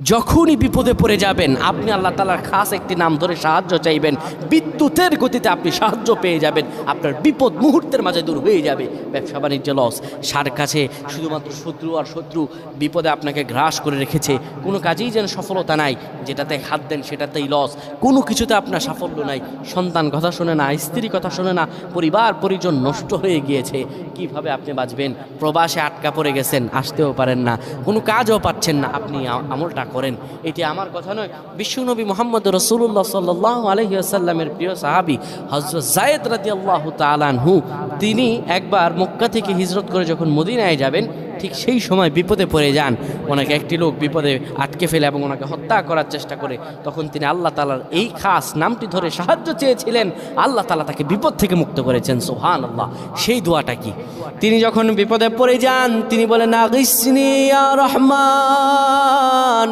যখনই বিপদে পড়ে যাবেন আপনি আল্লাহ তাআলার খাস একটি নাম ধরে সাহায্য চাইবেন, বিদ্যুতের গতিতে আপনি সাহায্য পেয়ে যাবেন, আপনার বিপদ মুহূর্তের মাঝে দূর হয়ে যাবে। ব্যবসা বাণিজ্য লস, সার কাছে শুধুমাত্র শত্রু আর শত্রু, বিপদে আপনাকে গ্রাস করে রেখেছে, কোনো কাজেই যেন সফলতা নাই, যেটাতে হাত দেন সেটাতেই লস, কোনো কিছুতে আপনার সাফল্য নাই, সন্তান কথা শোনে না, স্ত্রী কথা শোনে না, পরিবার পরিজন নষ্ট হয়ে গিয়েছে, কিভাবে আপনি বাঁচবেন? প্রবাসে আটকা পড়ে গেছেন, আসতেও পারেন না, কোনো কাজও পাচ্ছেন না, আপনি আমলটা করেন। এটি আমার কথা নয়, বিশ্বনবী মুহাম্মদ রাসূলুল্লাহ সাল্লাল্লাহু আলাইহি ওয়াসাল্লামের প্রিয় সাহাবী হযরত যায়েদ রাদিয়াল্লাহু তাআলা আনহু, তিনি একবার মক্কা থেকে হিজরত করে যখন মদিনায় যাবেন, ঠিক সেই সময় বিপদে পড়ে যান। ওনাকে একটি লোক বিপদে আটকে ফেলে এবং ওনাকে হত্যা করার চেষ্টা করে। তখন তিনি আল্লাহ তাআলার এই খাস নামটি ধরে সাহায্য চেয়েছিলেন, আল্লাহ তাআলা তাকে বিপদ থেকে মুক্ত করেছেন। সুবহানাল্লাহ। সেই দোয়াটা কি? তিনি যখন বিপদে পড়ে যান তিনি বলেন, আগিসনি ইয়া রহমান।